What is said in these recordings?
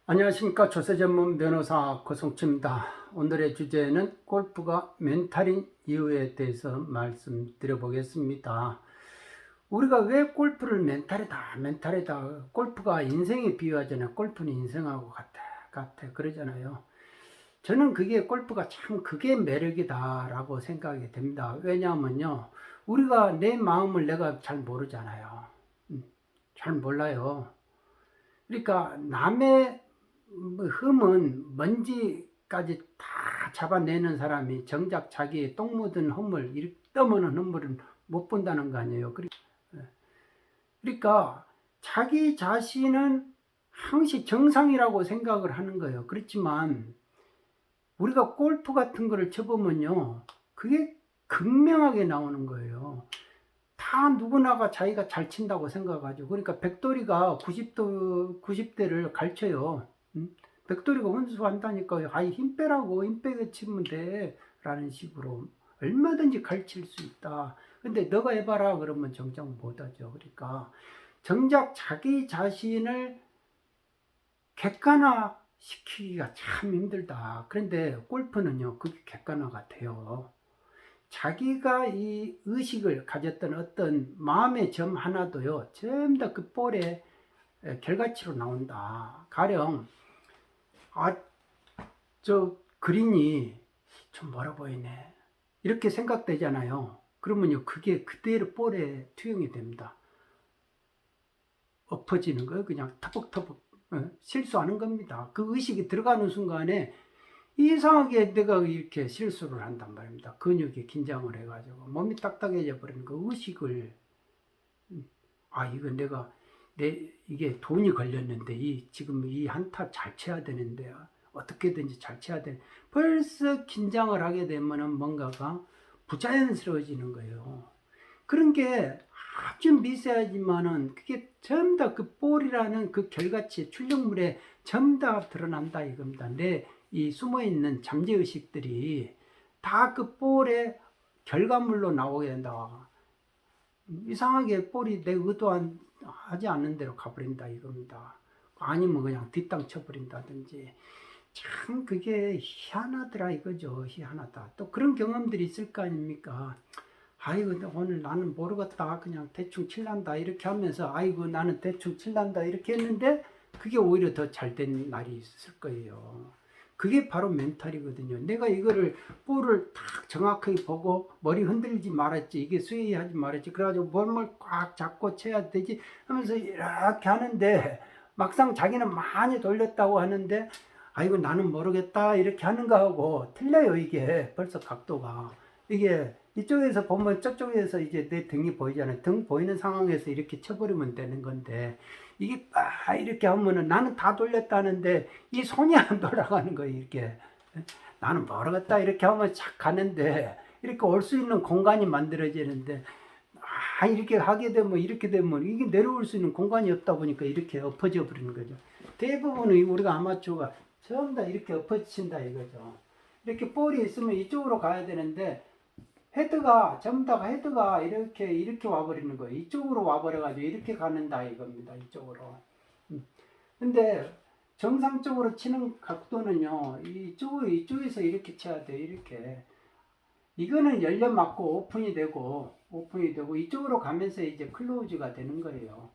안녕하십니까. 조세 전문 변호사 고성치입니다. 오늘의 주제는 골프가 멘탈인 이유에 대해서 말씀드려 보겠습니다. 우리가 왜 골프를 멘탈이다. 골프가 인생에 비유하잖아요. 골프는 인생하고 같아. 그러잖아요. 저는 골프가 참 그게 매력이다라고 생각이 됩니다. 왜냐하면요. 우리가 내 마음을 내가 잘 모르잖아요. 잘 몰라요. 그러니까 남의 흠은 먼지까지 다 잡아내는 사람이 정작 자기의 똥 묻은 흠을, 떠무는 흠을 못 본다는 거 아니에요. 그러니까 자기 자신은 항시 정상이라고 생각을 하는 거예요. 그렇지만 우리가 골프 같은 거를 쳐보면요, 그게 극명하게 나오는 거예요. 다 누구나가 자기가 잘 친다고 생각하죠. 그러니까 백돌이가 90대를 가르쳐요. 백돌이가 혼수한다니까요. 아이, 힘 빼라고, 힘 빼게 치면 돼. 라는 식으로 얼마든지 가르칠 수 있다. 근데 너가 해봐라 그러면 정작 못하죠. 그러니까 정작 자기 자신을 객관화 시키기가 참 힘들다. 그런데 골프는요, 그게 객관화가 돼요. 자기가 이 의식을 가졌던 어떤 마음의 점 하나도요, 전부 다 그 볼의 결과치로 나온다. 가령, 저 그린이 좀 멀어 보이네. 이렇게 생각되잖아요. 그러면요, 그게 그대로 볼에 투영이 됩니다. 엎어지는 거예요. 그냥 터벅터벅 실수하는 겁니다. 그 의식이 들어가는 순간에 이상하게 내가 이렇게 실수를 한단 말입니다. 근육이 긴장을 해가지고 몸이 딱딱해져 버리는 그 의식을, 이거 이게 돈이 걸렸는데 지금 이 한타 잘 쳐야 되는데 어떻게든지 잘 쳐야 돼. 벌써 긴장을 하게 되면은 뭔가가 부자연스러워지는 거예요. 그런 게 아주 미세하지만은 그게 전부 다 그 볼이라는 그 결과치 출력물에 전부 다 드러난다 이겁니다. 내 이 숨어있는 잠재의식들이 다 그 볼의 결과물로 나오게 된다. 이상하게 볼이 내 하지 않는 대로 가버린다 이겁니다. 아니면 그냥 뒷땅 쳐버린다든지. 참 그게 희한하더라 이거죠. 희한하다. 또 그런 경험들이 있을 거 아닙니까? 아이고 오늘 나는 모르겠다 그냥 대충 칠란다 이렇게 하면서 아이고 나는 대충 칠란다 이렇게 했는데 그게 오히려 더 잘된 날이 있을 거예요. 그게 바로 멘탈이거든요. 내가 이거를 볼을 딱 정확하게 보고 머리 흔들지 말았지, 이게 스웨이하지 말았지, 그래가지고 몸을 꽉 잡고 쳐야 되지 하면서 이렇게 하는데 막상 자기는 많이 돌렸다고 하는데 아이고 나는 모르겠다 이렇게 하는 거하고 틀려요. 이게 벌써 각도가, 이게 이쪽에서 보면 저쪽에서 이제 내 등이 보이잖아요. 등 보이는 상황에서 이렇게 쳐버리면 되는 건데 이게 이렇게 하면은 나는 다 돌렸다는데 이 손이 안 돌아가는 거예요. 이렇게 나는 모르겠다 이렇게 하면 착 가는데 이렇게 올 수 있는 공간이 만들어지는데 이렇게 되면 이게 내려올 수 있는 공간이 없다 보니까 이렇게 엎어져 버리는 거죠. 대부분의 우리가 아마추어가 전부 다 이렇게 엎어진다 이거죠. 이렇게 볼이 있으면 이쪽으로 가야 되는데 헤드가 이렇게 와버리는 거예요. 이쪽으로 와버려가지고 이렇게 가는다 이겁니다. 이쪽으로. 근데 정상적으로 치는 각도는요, 이쪽에서 이렇게 쳐야 돼요. 이렇게. 이거는 열려 맞고 오픈이 되고, 이쪽으로 가면서 이제 클로즈가 되는 거예요.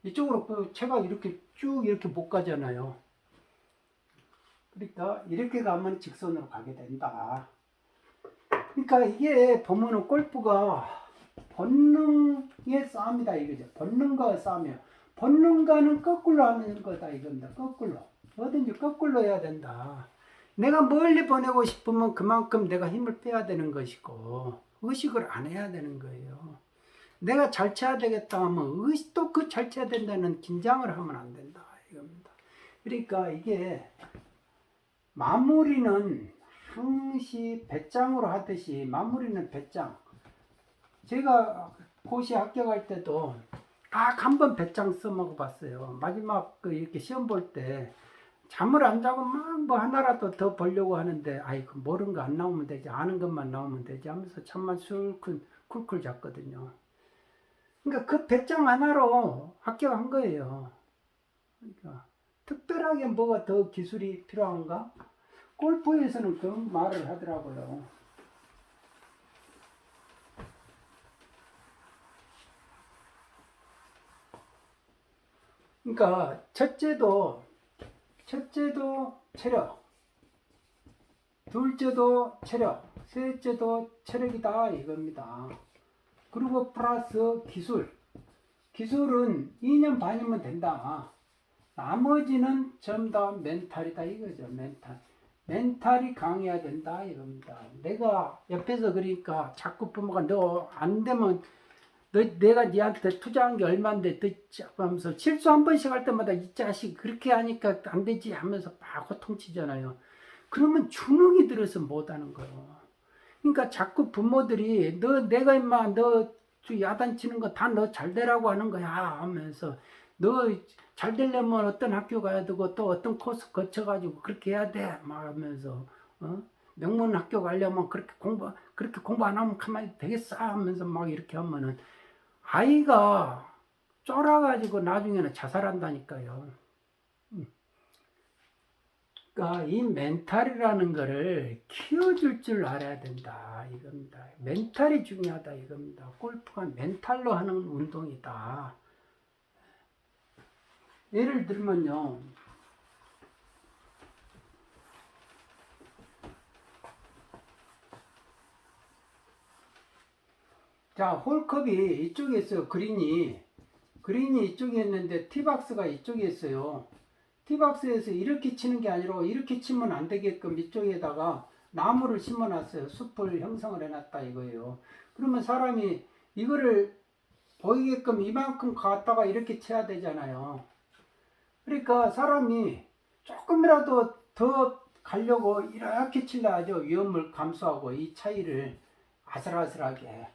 이쪽으로 채가 이렇게 쭉 이렇게 못 가잖아요. 그러니까 이렇게 가면 직선으로 가게 된다. 그러니까 이게 보면은 골프가 본능의 싸움이다 이거죠. 본능과 싸움이야. 본능과는 거꾸로 하는 거다 이겁니다. 거꾸로. 뭐든지 거꾸로 해야 된다. 내가 멀리 보내고 싶으면 그만큼 내가 힘을 빼야 되는 것이고 의식을 안 해야 되는 거예요. 내가 잘 쳐야 되겠다 하면 의식도 그 잘 쳐야 된다는 긴장을 하면 안 된다 이겁니다. 그러니까 이게 마무리는 항시 배짱으로 하듯이 마무리는 배짱. 제가 고시 합격할 때도 딱 한 번 배짱 써먹어 봤어요. 마지막 이렇게 시험 볼 때 잠을 안 자고 막 뭐 하나라도 더 보려고 하는데 아이고 모르는 거 안 나오면 되지, 아는 것만 나오면 되지 하면서 잠만 쿨쿨 잤거든요. 그러니까 그 배짱 하나로 합격한 거예요. 그러니까 특별하게 뭐가 더 기술이 필요한가? 골프에서는 그 말을 하더라고요. 그러니까 첫째도 체력, 둘째도 체력, 셋째도 체력이다 이겁니다. 그리고 플러스 기술은 2년 반이면 된다. 나머지는 전부 다 멘탈이다 이거죠. 멘탈이 강해야 된다 이겁니다. 내가 옆에서 그러니까 자꾸 부모가 너 안 되면 내가 니한테 투자한 게 얼만데 하면서 실수 한 번씩 할 때마다 이 자식 그렇게 하니까 안 되지 하면서 막 호통치잖아요. 그러면 주눅이 들어서 못하는 거예요. 그러니까 자꾸 부모들이 내가 임마 너 야단치는 거 다 너 잘 되라고 하는 거야 하면서 너 잘 되려면 어떤 학교 가야 되고 또 어떤 코스 거쳐가지고 그렇게 해야 돼 막 하면서 명문 학교 가려면 그렇게 공부 안 하면 가만히 되겠어 하면서 막 이렇게 하면은 아이가 쫄아가지고 나중에는 자살한다니까요. 그러니까 이 멘탈이라는 거를 키워줄 줄 알아야 된다 이겁니다. 멘탈이 중요하다 이겁니다. 골프가 멘탈로 하는 운동이다. 예를 들면요. 자, 홀컵이 이쪽에 있어요. 그린이 이쪽에 있는데 티박스가 이쪽에 있어요. 티박스에서 이렇게 치는 게 아니라 이렇게 치면 안 되게끔 이쪽에다가 나무를 심어 놨어요. 숲을 형성을 해놨다 이거예요. 그러면 사람이 이거를 보이게끔 이만큼 갔다가 이렇게 쳐야 되잖아요. 그러니까 사람이 조금이라도 더 가려고 이렇게 칠려야죠. 위험을 감수하고 이 차이를 아슬아슬하게.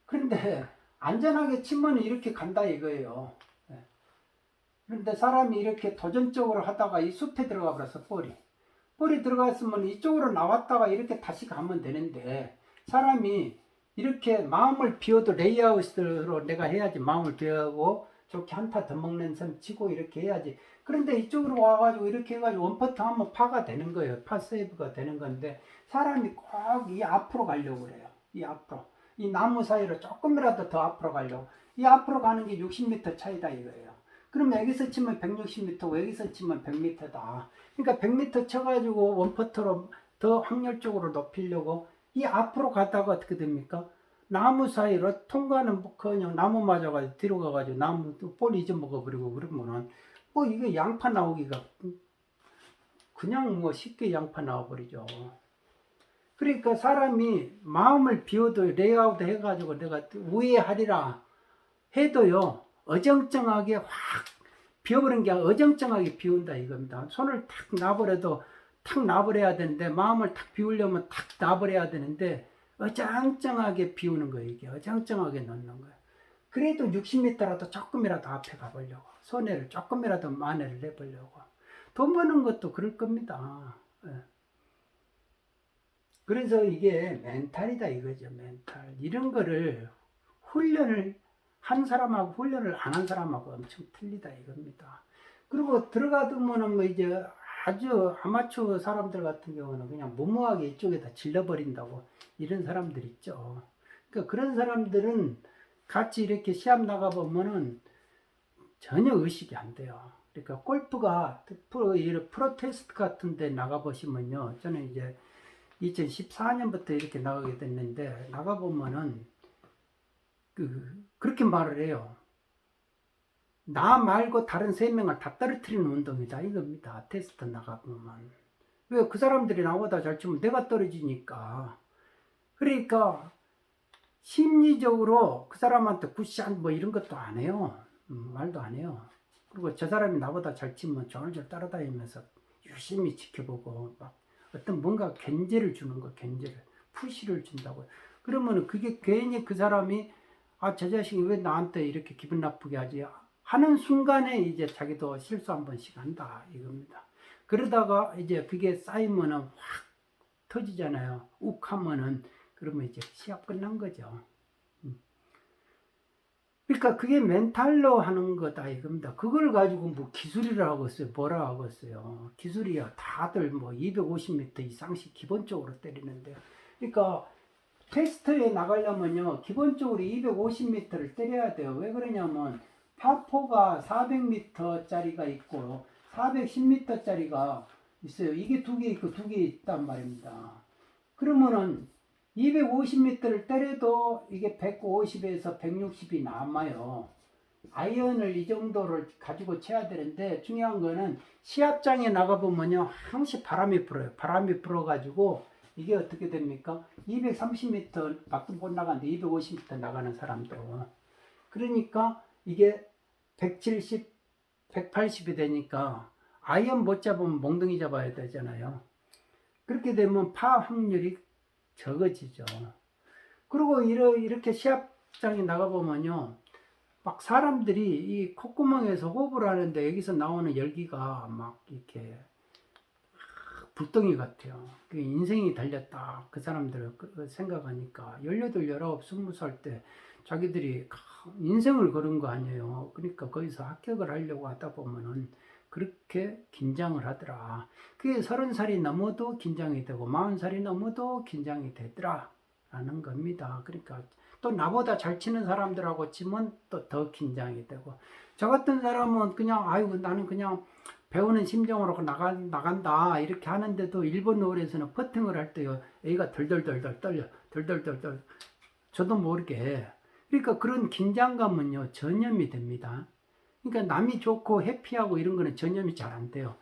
그런데 안전하게 치면 이렇게 간다 이거예요. 그런데 사람이 이렇게 도전적으로 하다가 이 숲에 들어가 버려서 볼이 들어갔으면 이쪽으로 나왔다가 이렇게 다시 가면 되는데 사람이 이렇게 마음을 비워도 레이아웃으로 내가 해야지 마음을 비우고 좋게 한타 더 먹는 선 치고 이렇게 해야지. 그런데 이쪽으로 와가지고 이렇게 해가지고 원퍼트 하면 파가 되는 거예요. 파 세이브가 되는 건데 사람이 꼭 이 앞으로 가려고 그래요. 이 앞으로. 이 나무 사이로 조금이라도 더 앞으로 가려고. 이 앞으로 가는 게 60m 차이다 이거예요. 그럼 여기서 치면 160m, 여기서 치면 100m다. 그러니까 100m 쳐가지고 원퍼트로 더 확률적으로 높이려고 이 앞으로 가다가 어떻게 됩니까? 나무 사이로 통과는 그냥 나무 맞아가지고 뒤로 가가지고 나무 볼 잊어먹어버리고 그러면은 뭐 이게 양파 나오기가 그냥 뭐 쉽게 양파 나와버리죠. 그러니까 사람이 마음을 비워도 레이아웃 해가지고 내가 우회하리라 해도요 어정쩡하게 확 비워버린 게 어정쩡하게 비운다 이겁니다. 손을 탁 놔버려도 탁 놔버려야 되는데 마음을 탁 비우려면 탁 놔버려야 되는데 어정쩡하게 비우는 거예요. 이게 어정쩡하게 넣는 거예요. 그래도 60m라도 조금이라도 앞에 가보려고 손해를 조금이라도 만회를 해보려고 돈 버는 것도 그럴 겁니다. 그래서 이게 멘탈이다 이거죠. 멘탈 이런 거를 훈련을 한 사람하고 훈련을 안 한 사람하고 엄청 틀리다 이겁니다. 그리고 들어가두면은 뭐 이제 아주 아마추어 사람들 같은 경우는 그냥 무모하게 이쪽에다 질러버린다고 이런 사람들 있죠. 그러니까 그런 사람들은 같이 이렇게 시합 나가보면은 전혀 의식이 안 돼요. 그러니까 골프가 프로 테스트 같은 데 나가보시면요. 저는 이제 2014년부터 이렇게 나가게 됐는데 나가보면은 그렇게 말을 해요. 나 말고 다른 3명을 다 떨어뜨리는 운동이다 이겁니다. 테스트 나가보면. 왜 그 사람들이 나보다 잘 치면 내가 떨어지니까. 그러니까 심리적으로 그 사람한테 굿샷 뭐 이런 것도 안 해요. 말도 안 해요. 그리고 저 사람이 나보다 잘 치면 졸졸 따라다니면서 열심히 지켜보고 막 어떤 뭔가 견제를 주는 거, 견제를 푸시를 준다고요. 그러면 그게 괜히 그 사람이 저 자식이 왜 나한테 이렇게 기분 나쁘게 하지 하는 순간에 이제 자기도 실수 한 번씩 한다 이겁니다. 그러다가 이제 그게 쌓이면은 확 터지잖아요. 욱 하면은 그러면 이제 시합 끝난 거죠. 그러니까 그게 멘탈로 하는 거다 이겁니다. 그걸 가지고 뭐 기술이라 하겠어요. 뭐라 하겠어요. 기술이야. 다들 뭐 250m 이상씩 기본적으로 때리는데요. 그러니까 테스트에 나가려면요. 기본적으로 250m를 때려야 돼요. 왜 그러냐면 파4가 400m짜리가 있고 410m짜리가 있어요. 이게 두 개 있고 두 개 있단 말입니다. 그러면은 250m를 때려도 이게 150에서 160이 남아요. 아이언을 이 정도를 가지고 쳐야 되는데 중요한 거는 시합장에 나가보면요. 항시 바람이 불어요. 바람이 불어가지고 이게 어떻게 됩니까? 230m 밖에 못 나가는데 250m 나가는 사람도. 그러니까 이게 170, 180이 되니까 아이언 못 잡으면 몽둥이 잡아야 되잖아요. 그렇게 되면 파 확률이 적어지죠. 그리고 이렇게 시합장에 나가보면요. 막 사람들이 이 콧구멍에서 호흡을 하는데 여기서 나오는 열기가 막 이렇게 불덩이 같아요. 인생이 달렸다. 그 사람들 생각하니까 18, 19, 20살 때 자기들이 인생을 걸은 거 아니에요. 그러니까 거기서 합격을 하려고 하다 보면은 그렇게 긴장을 하더라. 그게 30살이 넘어도 긴장이 되고 40살이 넘어도 긴장이 되더라 라는 겁니다. 그러니까 또 나보다 잘 치는 사람들하고 치면 또 더 긴장이 되고 저 같은 사람은 그냥 아이고 나는 그냥 배우는 심정으로 나간다 이렇게 하는데도 일본 노을에서는 퍼팅을 할 때요 애가 덜덜덜덜 떨려 덜덜덜덜 저도 모르게 그러니까 그런 긴장감은요 전염이 됩니다. 그러니까 남이 좋고 해피하고 이런 거는 전염이 잘 안 돼요.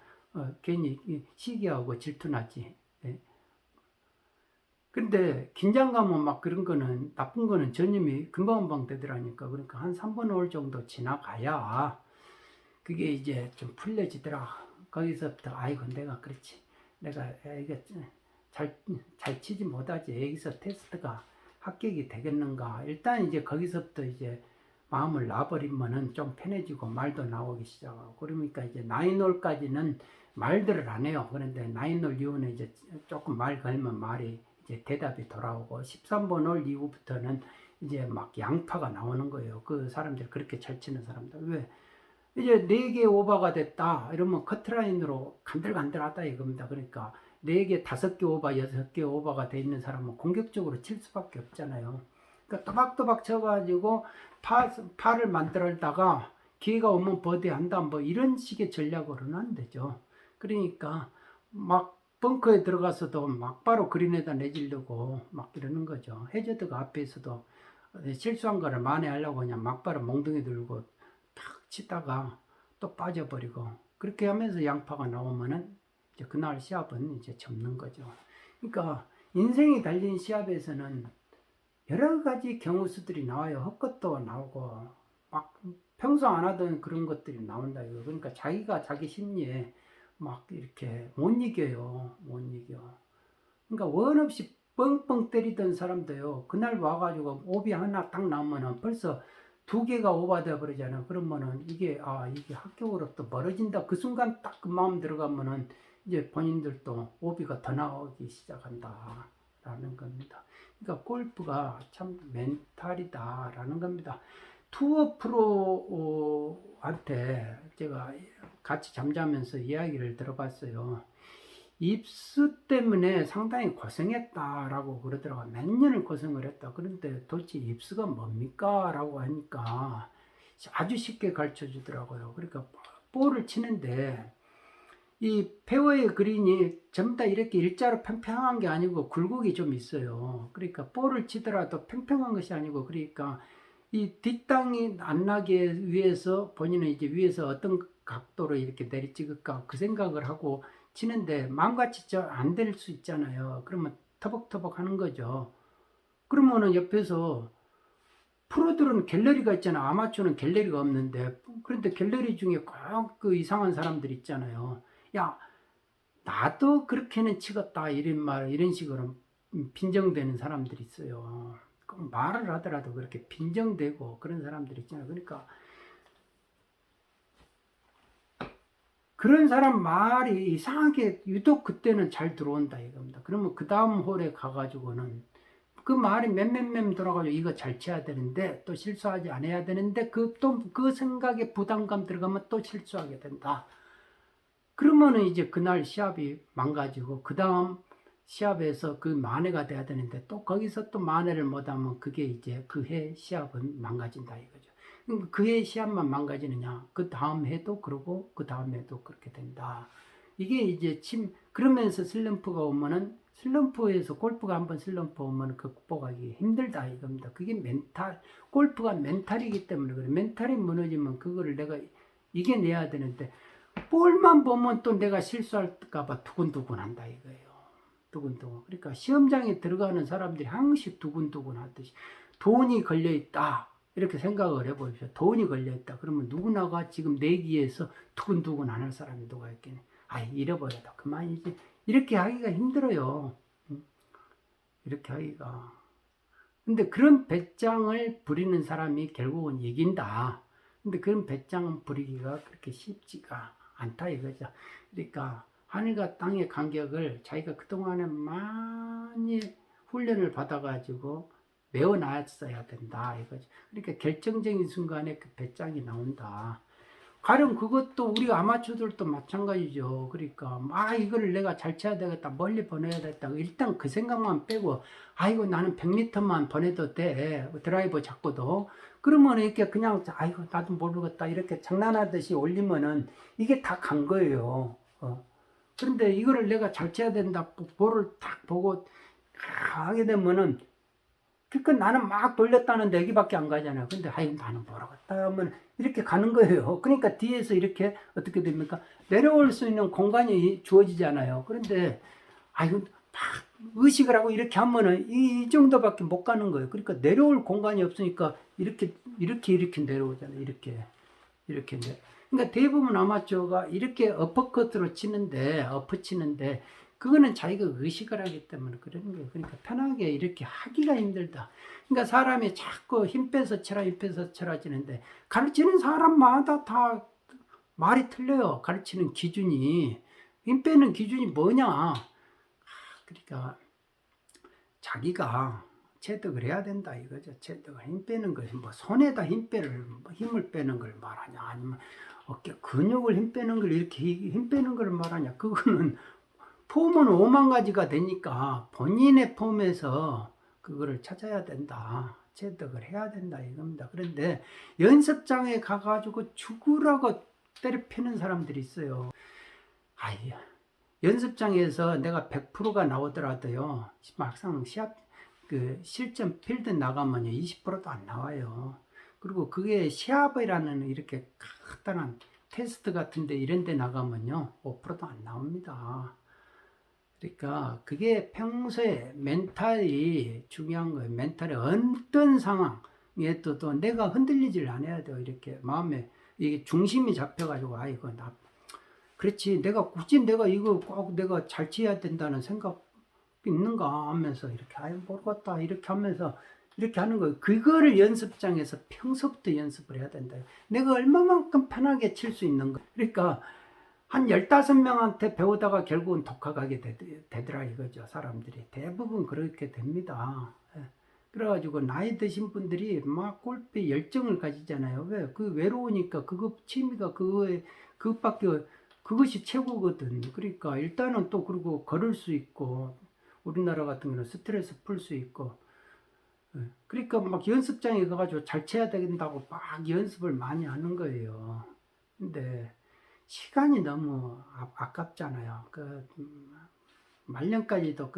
괜히 시기하고 질투나지. 예. 근데 긴장감은 막 그런 거는 나쁜 거는 전염이 금방금방 되더라니까. 그러니까 한 3번 홀 정도 지나가야 그게 이제 좀 풀려지더라. 거기서부터 아이고 내가 그렇지. 내가 이게 잘 치지 못하지. 여기서 테스트가 합격이 되겠는가. 일단 이제 거기서부터 이제 마음을 놔버리면은 좀 편해지고 말도 나오기 시작하고 그러니까 이제 9홀까지는 말들을 안 해요. 그런데 9홀 이후는 이제 조금 말 걸면 말이 이제 대답이 돌아오고 13번 홀 이후부터는 이제 막 양파가 나오는 거예요. 그 사람들 그렇게 잘 치는 사람들 왜 이제 4개 오버가 됐다 이러면 커트라인으로 간들간들하다 이겁니다. 그러니까 4개, 5개 오버, 6개 오버가 돼 있는 사람은 공격적으로 칠 수밖에 없잖아요. 그러니까 또박또박 쳐가지고 파를 만들다가 기회가 오면 버디 한다 뭐 이런 식의 전략으로는 안 되죠. 그러니까 막 벙커에 들어가서도 막바로 그린에다 내지려고 막 이러는 거죠. 해저드가 앞에서도 실수한 거를 만회하려고 그냥 막바로 몽둥이 들고 탁 치다가 또 빠져버리고 그렇게 하면서 양파가 나오면은 이제 그날 시합은 이제 접는 거죠. 그러니까 인생이 달린 시합에서는 여러 가지 경우 수들이 나와요. 헛것도 나오고 막 평소 안 하던 그런 것들이 나온다 이거. 그러니까 자기가 자기 심리에 막 이렇게 못 이겨요. 못 이겨. 그러니까 원 없이 뻥뻥 때리던 사람도요. 그날 와가지고 오비 하나 딱 나오면은 벌써 2개가 오버돼 버리잖아요. 그러면은 이게 이게 합격으로부터 멀어진다. 그 순간 딱 그 마음 들어가면은 이제 본인들도 오비가 더 나오기 시작한다라는 겁니다. 그러니까 골프가 참 멘탈이다라는 겁니다. 투어 프로한테 제가 같이 잠자면서 이야기를 들어봤어요. 입수 때문에 상당히 고생했다라고 그러더라고요. 몇 년을 고생을 했다. 그런데 도대체 입수가 뭡니까? 라고 하니까 아주 쉽게 가르쳐 주더라고요. 그러니까 볼을 치는데 이 페어의 그린이 전부 다 이렇게 일자로 평평한 게 아니고 굴곡이 좀 있어요. 그러니까 볼을 치더라도 평평한 것이 아니고 그러니까 이 뒷땅이 안 나게 위해서 본인은 이제 위에서 어떤 각도로 이렇게 내리 찍을까 그 생각을 하고 치는데 마음같이 안 될 수 있잖아요. 그러면 터벅터벅 하는 거죠. 그러면은 옆에서 프로들은 갤러리가 있잖아. 아마추어는 갤러리가 없는데 그런데 갤러리 중에 꼭 그 이상한 사람들 있잖아요. 야 나도 그렇게는 치겠다 이런 식으로 빈정되는 사람들이 있어요. 말을 하더라도 그렇게 빈정되고 그런 사람들이 있잖아요. 그러니까 그런 사람 말이 이상하게 유독 그때는 잘 들어온다 이겁니다. 그러면 그 다음 홀에 가가지고는 그 말이 맴맴맴 돌아가지고 이거 잘 쳐야 되는데 또 실수하지 않아야 되는데 그 생각에 부담감 들어가면 또 실수하게 된다. 그러면은 이제 그날 시합이 망가지고 그 다음 시합에서 그 만회가 돼야 되는데 또 거기서 또 만회를 못하면 그게 이제 그 해 시합은 망가진다 이거죠. 그 해 시합만 망가지느냐? 그 다음 해도 그러고 그 다음 해도 그렇게 된다. 이게 이제 그러면서 슬럼프가 오면은 슬럼프에서 골프가 한번 슬럼프 오면 극복하기 힘들다 이겁니다. 그게 골프가 멘탈이기 때문에 그래. 멘탈이 무너지면 그거를 내가 이겨내야 되는데 볼만 보면 또 내가 실수할까봐 두근두근 한다 이거예요. 두근두근. 그러니까 시험장에 들어가는 사람들이 항상 두근두근 하듯이 돈이 걸려있다. 이렇게 생각을 해보십시오. 돈이 걸려있다. 그러면 누구나가 지금 내기에서 두근두근 안 할 사람이 누가 있겠니? 잃어버렸다. 그만이지. 이렇게 하기가 힘들어요. 이렇게 하기가. 근데 그런 배짱을 부리는 사람이 결국은 이긴다. 근데 그런 배짱 부리기가 그렇게 쉽지가 않다 이거죠. 그러니까 하늘과 땅의 간격을 자기가 그동안에 많이 훈련을 받아가지고 메워놨어야 된다 이거죠. 그러니까 결정적인 순간에 그 배짱이 나온다. 가령 그것도 우리 아마추어들도 마찬가지죠. 그러니까 이거를 내가 잘 쳐야 되겠다, 멀리 보내야 되겠다. 일단 그 생각만 빼고 이거 나는 100m만 보내도 돼, 드라이버 잡고도. 그러면 이렇게 그냥 이거 나도 모르겠다 이렇게 장난하듯이 올리면은 이게 다 간 거예요. 그런데 이거를 내가 잘 쳐야 된다, 볼을 딱 보고 하게 되면은, 그러니까 나는 막 돌렸다는데 여기밖에 안 가잖아요. 근데 나는 모르겠다 하면 이렇게 가는 거예요. 그러니까 뒤에서 이렇게 어떻게 됩니까? 내려올 수 있는 공간이 주어지잖아요. 그런데 이거 막 의식을 하고 이렇게 하면은 이 정도밖에 못 가는 거예요. 그러니까 내려올 공간이 없으니까 이렇게 내려오잖아요. 이렇게 그러니까 대부분 아마추어가 이렇게 어퍼컷으로 치는데 그거는 자기가 의식을 하기 때문에 그러는 거예요. 그러니까 편하게 이렇게 하기가 힘들다. 그러니까 사람이 자꾸 힘 빼서 쳐라 지는데 가르치는 사람마다 다 말이 틀려요. 가르치는 기준이. 힘 빼는 기준이 뭐냐. 그러니까 자기가 체득을 해야 된다 이거죠. 체득을 힘 빼는 것이 손에다 힘을 빼는 걸 말하냐, 아니면 어깨 근육을 힘 빼는 걸 이렇게 힘 빼는 걸 말하냐. 그거는 폼은 5만 가지가 되니까 본인의 폼에서 그거를 찾아야 된다. 체득을 해야 된다 이겁니다. 그런데 연습장에 가가지고 죽으라고 때려 패는 사람들이 있어요. 연습장에서 내가 100%가 나오더라도요, 막상 실전 필드 나가면요 20%도 안 나와요. 그리고 그게 시합이라는 이렇게 간단한 테스트 같은데 이런 데 나가면요 5%도 안 나옵니다. 그러니까 그게 평소에 멘탈이 중요한 거예요. 멘탈의 어떤 상황에 또 내가 흔들리질 않아야 돼요. 이렇게 마음에 이게 중심이 잡혀가지고 이거 그렇지, 굳이 내가 이거 꼭 내가 잘 치어야 된다는 생각 있는가 하면서 이렇게 모르겠다 이렇게 하면서 이렇게 하는 거예요. 그거를 연습장에서 평소부터 연습을 해야 된다. 내가 얼마만큼 편하게 칠 수 있는 거. 그러니까 한 15명한테 배우다가 결국은 독학하게 되더라 이거죠. 사람들이 대부분 그렇게 됩니다. 그래가지고 나이 드신 분들이 막 골프에 열정을 가지잖아요. 왜? 외로우니까 취미가 그것이 최고거든. 그러니까 일단은 또 그리고 걸을 수 있고, 우리나라 같은 경우는 스트레스 풀 수 있고, 그러니까 막 연습장에 가가지고 잘 쳐야 된다고 막 연습을 많이 하는 거예요. 근데 시간이 너무 아깝잖아요. 말년까지도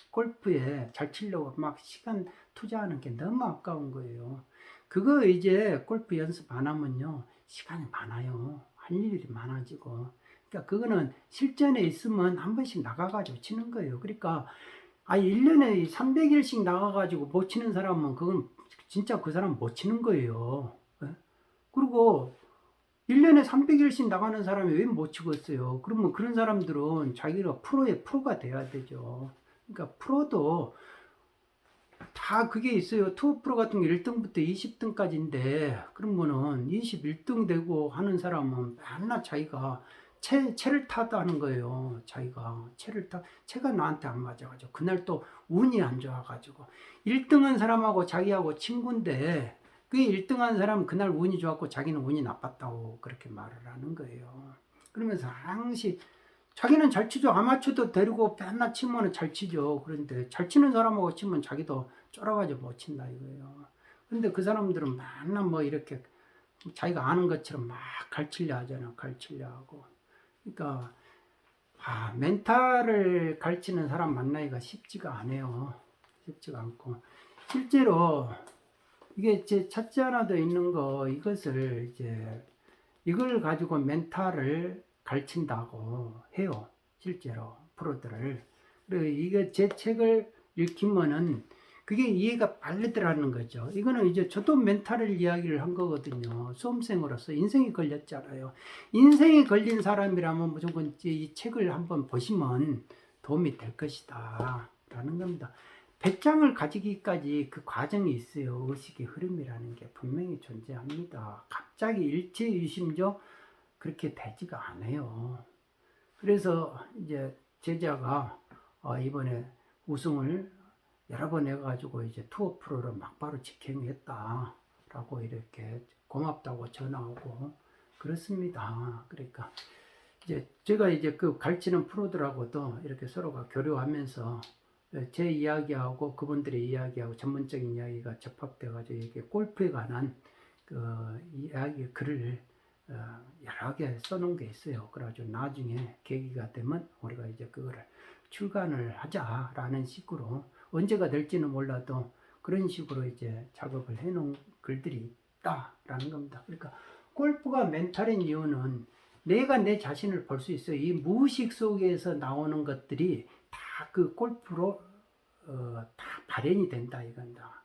골프에 잘 치려고 막 시간 투자하는 게 너무 아까운 거예요. 그거 이제 골프 연습 안 하면요 시간이 많아요. 할 일이 많아지고. 그러니까 그거는 실전에 있으면 한 번씩 나가가지고 치는 거예요. 그러니까 1년에 300일씩 나가가지고 못 치는 사람은 그건 진짜 그 사람 못 치는 거예요. 그리고 1년에 300일씩 나가는 사람이 왜 못 치겠어요? 그러면 그런 사람들은 자기가 프로가 돼야 되죠. 그러니까 프로도 다 그게 있어요. 투어 프로 같은 게 1등부터 20등까지인데, 그러면은 21등 되고 하는 사람은 맨날 자기가 채를 타다는 거예요. 자기가 채가 나한테 안 맞아가지고 그날 또 운이 안 좋아가지고 1등한 사람하고 자기하고 친구인데 그 1등한 사람은 그날 운이 좋았고 자기는 운이 나빴다고 그렇게 말을 하는 거예요. 그러면서 항시 자기는 잘 치죠. 아마추어도 데리고 맨날 치면은 잘 치죠. 그런데 잘 치는 사람하고 치면 자기도 쫄아가지고 못 친다 이거예요. 근데 그 사람들은 맨날 뭐 이렇게 자기가 아는 것처럼 막 가르치려 하잖아. 가르치려 하고. 그러니까 멘탈을 가르치는 사람 만나기가 쉽지가 않아요. 쉽지가 않고 실제로 이게 제 찾지 않아도 있는 거 이것을 이제 이걸 가지고 멘탈을 가르친다고 해요. 실제로 프로들을. 그리고 이게 제 책을 읽히면은 그게 이해가 빨리 들어가는 거죠. 이거는 이제 저도 멘탈을 이야기를 한 거거든요. 수험생으로서 인생이 걸렸잖아요. 인생이 걸린 사람이라면 무조건 이 책을 한번 보시면 도움이 될 것이다 라는 겁니다. 배짱을 가지기까지 그 과정이 있어요. 의식의 흐름이라는 게 분명히 존재합니다. 갑자기 일체유심조 그렇게 되지가 않아요. 그래서 이제 제자가 이번에 우승을 여러 번 해가지고 이제 투어 프로를 막바로 직행했다라고 이렇게 고맙다고 전화오고 그렇습니다. 그러니까 이제 제가 이제 그 가르치는 프로들하고도 이렇게 서로가 교류하면서 제 이야기하고 그분들의 이야기하고 전문적인 이야기가 접합돼가지고 이렇게 골프에 관한 그 이야기 글을 여러 개 써놓은 게 있어요. 그래가지고 나중에 계기가 되면 우리가 이제 그거를 출간을 하자라는 식으로 언제가 될지는 몰라도 그런 식으로 이제 작업을 해놓은 글들이 있다라는 겁니다. 그러니까 골프가 멘탈인 이유는 내가 내 자신을 볼 수 있어요. 이 무의식 속에서 나오는 것들이 다 그 골프로 다 발현이 된다 이건다.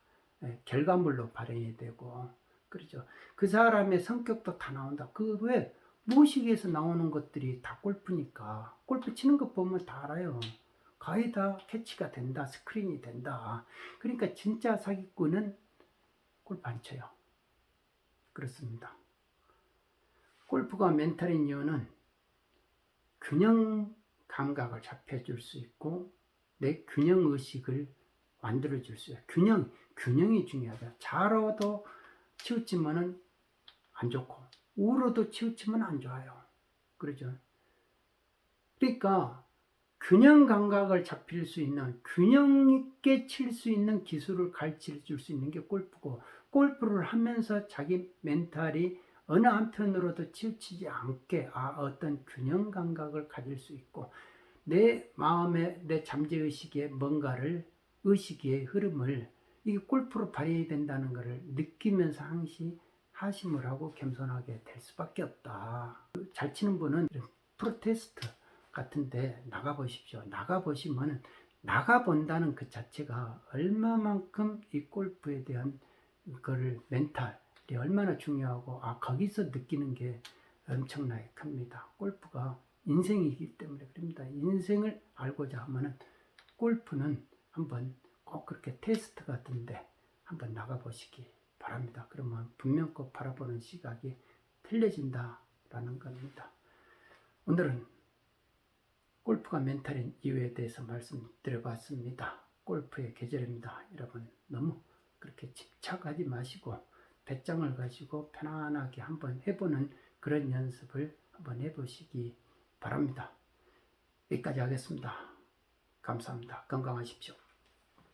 결과물로 발현이 되고 그렇죠. 그 사람의 성격도 다 나온다. 그 왜 무의식에서 나오는 것들이 다 골프니까 골프 치는 것 보면 다 알아요. 거의 다 캐치가 된다. 스크린이 된다. 그러니까 진짜 사기꾼은 골프 안 쳐요. 그렇습니다. 골프가 멘탈인 이유는 균형 감각을 잡혀줄 수 있고 내 균형 의식을 만들어줄 수 있어요. 균형이 중요하다. 좌로도 치우치면은 안 좋고 우로도 치우치면 안 좋아요. 그러죠. 그러니까 균형 감각을 잡힐 수 있는 균형 있게 칠 수 있는 기술을 가르쳐 줄 수 있는 게 골프고 골프를 하면서 자기 멘탈이 어느 한편으로도 치우치지 않게 어떤 균형 감각을 가질 수 있고 내 마음에 내 잠재의식에 뭔가를 의식의 흐름을 이게 골프로 발휘해야 된다는 것을 느끼면서 항시 하심을 하고 겸손하게 될 수밖에 없다. 잘 치는 분은 프로테스트 같은데 나가보십시오. 나가보시면 나가본다는 그 자체가 얼마만큼 이 골프에 대한 그거를 멘탈이 얼마나 중요하고 거기서 느끼는 게 엄청나게 큽니다. 골프가 인생이기 때문에 그럽니다. 인생을 알고자 하면은 골프는 한번 꼭 그렇게 테스트 같은데 한번 나가보시기 바랍니다. 그러면 분명 꼭 바라보는 시각이 틀려진다라는 겁니다. 오늘은 골프가 멘탈인 이유에 대해서 말씀드려봤습니다. 골프의 계절입니다. 여러분 너무 그렇게 집착하지 마시고 배짱을 가지고 편안하게 한번 해보는 그런 연습을 한번 해보시기 바랍니다. 여기까지 하겠습니다. 감사합니다. 건강하십시오.